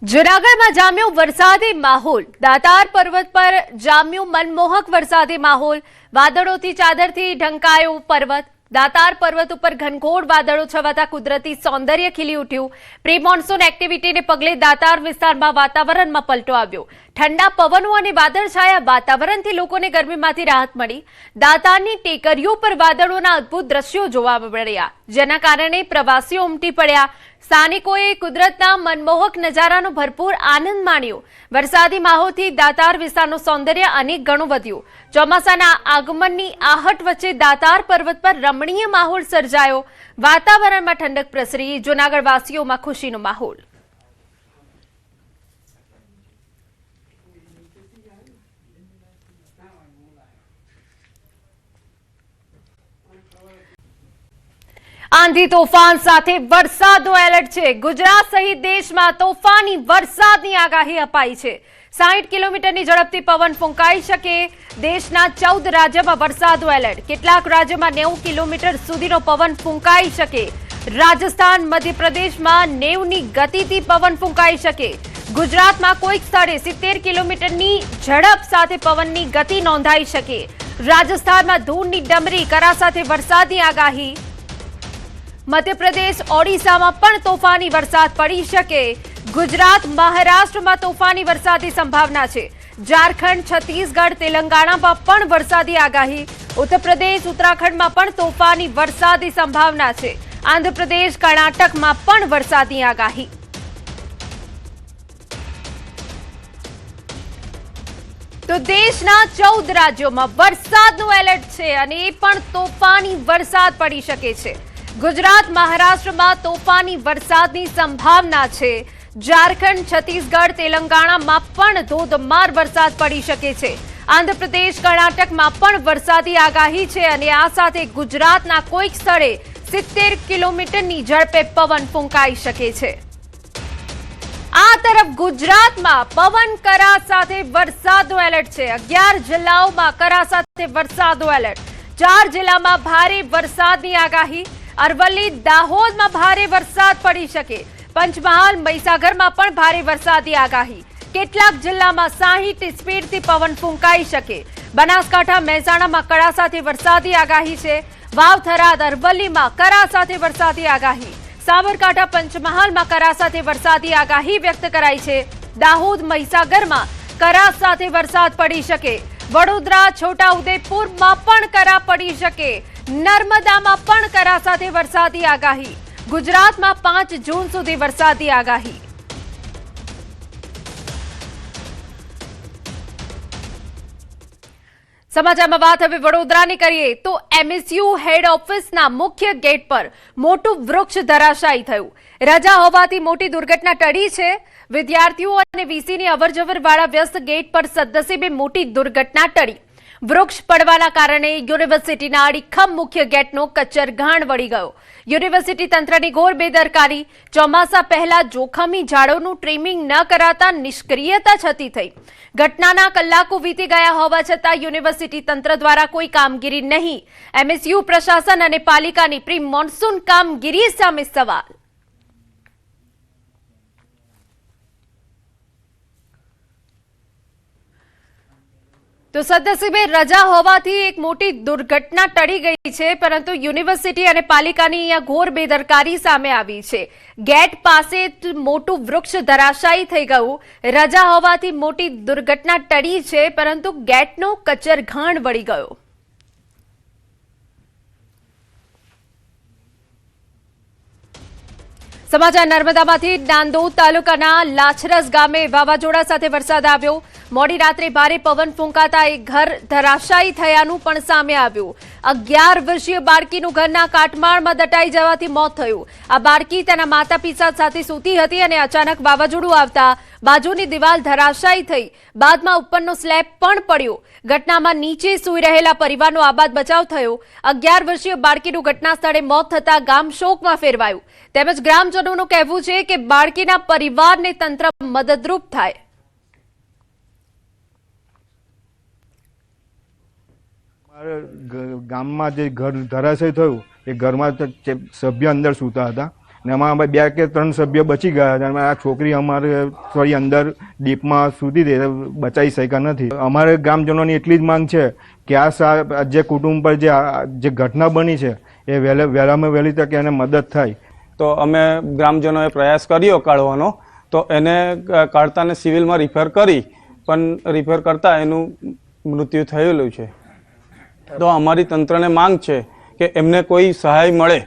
જૂનાગઢમાં જામ્યો વરસાદી માહોલ। દાતાર પર્વત પર જામ્યો મનમોહક વરસાદી માહોલ। વાદળોથી ચાદરથી ઢંકાયો પર્વત। દાતાર પર્વત ઉપર ઘનઘોર વાદળો છવાતા કુદરતી સૌંદર્ય ખીલી ઉઠ્યું। પ્રી મોન્સૂન એક્ટિવિટીને પગલે દાતાર વિસ્તારમાં વાતાવરણમાં પલટો આવ્યો। ઠંડા પવનો અને વાદળછાયા વાતાવરણથી લોકોને ગરમીમાંથી રાહત મળી। દાતારની ટેકરીઓ પર વાદળોના અદ્ભુત દ્રશ્યો જોવા મળ્યા, જેના કારણે પ્રવાસીઓ ઉમટી પડ્યા। સ્થાનિકોએ કુદરતના મનમોહક નજારાનો ભરપૂર આનંદ માણ્યો। વરસાદી માહોલથી દાતાર વિસ્તારનું સૌંદર્ય અનેક ગણું વધ્યું। ચોમાસાના આગમનની આહટ વચ્ચે દાતાર પર્વત પર રમણીય માહોલ સર્જાયો। વાતાવરણમાં ઠંડક પ્રસરી, જૂનાગઢ વાસીઓમાં ખુશીનો માહોલ। आंधी तोफान साथे वरसादनो एलर्ट छे। गुजरात सहित देशमां तोफानी वरसादनी आगाही अपाई छे। 60 किलोमीटरनी झड़पथी पवन फूंकाई शके। देशना 14 राज्योमां वरसादनो एलर्ट। કેટલાક રાજ્યોમાં 90 કિલોમીટર સુધીનો પવન ફૂંકાઈ શકે। રાજસ્થાન, મધ્યપ્રદેશમાં 90 ની ગતિથી પવન ફૂંકાઈ શકે। ગુજરાતમાં કોઈક સ્થળે 70 કિલોમીટરની ઝડપ સાથે પવનની ગતિ નોંધાઈ શકે। રાજસ્થાનમાં ધૂળની ડમરી કરા સાથે વરસાદની આગાહી। મધ્યપ્રદેશ, ઓડિશામાં પણ તોફાની વરસાદ પડી શકે। ગુજરાત, મહારાષ્ટ્રમાં તોફાની વરસાદની સંભાવના છે। ઝારખંડ, છત્તીસગઢ, તેલંગાણામાં પણ વરસાદી આગાહી। ઉત્તર પ્રદેશ, ઉત્તરાખંડમાં પણ તોફાની વરસાદની સંભાવના છે। આંધ્રપ્રદેશ, કર્ણાટકમાં પણ વરસાદની આગાહી। તો દેશના 14 રાજ્યોમાં વરસાદનું એલર્ટ છે અને એ પણ તોફાની વરસાદ પડી શકે છે। ગુજરાત, મહારાષ્ટ્રમાં તોફાની વરસાદની સંભાવના છે। ઝારખંડ, છત્તીસગઢ, તેલંગાણામાં પણ ધોધમાર વરસાદ પડી શકે છે। આંધ્રપ્રદેશ, કર્ણાટકમાં પણ વરસાદી આગાહી છે અને આ સાથે ગુજરાતના કોઈક સ્થળે 70 કિલોમીટરની ઝડપે પવન ફૂંકાઈ શકે છે। આ તરફ ગુજરાતમાં પવન કરા સાથે વરસાદનો એલર્ટ છે। 11 જિલ્લાઓમાં કરા સાથે વરસાદનો એલર્ટ। 4 જિલ્લામાં ભારે વરસાદની આગાહી। અરવલ્લી, દાહોદમાં ભારે વરસાદ પડી શકે। પંચમહાલ, મહીસાગરમાં પણ ભારે વરસાદની આગાહી। કેટલાક જિલ્લામાં 60 સ્પીડથી પવન ફૂંકાઈ શકે। બનાસકાંઠા, મહેસાણામાં કરા સાથે વરસાદની આગાહી છે। વાવ, થરાદ, અરવલ્લીમાં કરા સાથે વરસાદની આગાહી। સાબરકાંઠા, પંચમહાલમાં કરા સાથે વરસાદની આગાહી વ્યક્ત કરાઈ છે। દાહોદ, મહીસાગરમાં કરા સાથે વરસાદ પડી શકે। વડોદરા, છોટાઉદેપુરમાં પણ કરા પડી શકે। નર્મદામાં પણ કરા સાથે વરસાદની આગાહી। ગુજરાતમાં 5 જૂન સુધી વરસાદની આગાહી। સમાચારમાં વાત હવે વડોદરાની કરીએ તો એમએસયુ હેડ ઓફિસના મુખ્ય ગેટ પર મોટું વૃક્ષ ધરાશાયી થયું। રજા હોવાથી મોટી દુર્ઘટના ટળી છે। વિદ્યાર્થીઓ અને વીસીની અવરજવર વાળા વ્યસ્ત ગેટ પર સદનસીબે મોટી દુર્ઘટના ટળી। વૃક્ષ પડવાના કારણે યુનિવર્સિટીના અડીખમ મુખ્ય ગેટનો કચ્ચરઘાણ વળી ગયો। યુનિવર્સિટી તંત્રની ઘોર બેદરકારી। ચોમાસા પહેલા જોખમી ઝાડોનું ટ્રીમિંગ ન કરાતા નિષ્ક્રિયતા છતી થઈ। ઘટનાના કલાકો વીતી ગયા હોવા છતાં યુનિવર્સિટી તંત્ર દ્વારા કોઈ કામગીરી નહીં। એમએસયુ પ્રશાસન અને પાલિકાની પ્રી મોન્સૂન કામગીરી સામે સવાલ। તો સદનસીબે રજા હોવાથી એક મોટી દુર્ઘટના ટળી ગઈ છે, પરંતુ યુનિવર્સિટી અને પાલિકાની અહીંયા ઘોર બેદરકારી સામે આવી છે। ગેટ પાસે મોટું વૃક્ષ ધરાશાયી થઈ ગયું। રજા હોવાથી મોટી દુર્ઘટના ટળી છે, પરંતુ ગેટનો કચ્ચરઘાણ વળી ગયો। સમાચાર નર્મદામાંથી। નાંદોદ તાલુકાના લાછરસ ગામે વાવાઝોડા સાથે વરસાદ આવ્યો। મોડી રાત્રે ભારે પવન ફૂંકાતા એક ઘર ધરાશાયી થયાનું પણ સામે આવ્યું। 11 વર્ષીય બાળકીનું ઘરના કાટમાળમાં દટાઈ જવાથી મોત થયું। આ બાળકી તેના માતા પિતા સાથે સૂતી હતી અને અચાનક વાવાઝોડું આવતા બાજુની દિવાલ ધરાશાયી થઈ। બાદમાં ઉપરનો સ્લેબ પણ પડ્યો। ઘટનામાં નીચે સૂઈ રહેલા પરિવારનો આબાદ બચાવ થયો। 11 વર્ષીય બાળકીનું ઘટના સ્થળે મોત થતા ગામ શોકમાં ફેરવાયું। તેમજ ગ્રામજનોનું કહેવું છે કે બાળકીના પરિવારને તંત્ર મદદરૂપ થાય। ગામમાં જે ઘર ધરાશય થયું એ ઘરમાં સભ્ય અંદર સૂતા હતા ને એમાં અમે 2 કે 3 સભ્ય બચી ગયા અને આ છોકરી અમારે થોડી અંદર ડીપમાં સૂતી હતી, બચાવી શક્યા નથી. અમારે ગ્રામજનોની એટલી જ માંગ છે કે આ જે કુટુંબ પર જે ઘટના બની છે એ વહેલામાં વહેલી તકે એને મદદ થાય. તો અમે ગ્રામજનોએ પ્રયાસ કર્યો કાઢવાનો, તો એને કાઢતાને સિવિલમાં રિફર કરી, પણ રિફર કરતાં એનું મૃત્યુ થયેલું છે. તો અમારી તંત્રને માંગ છે કે એમને કોઈ સહાય મળે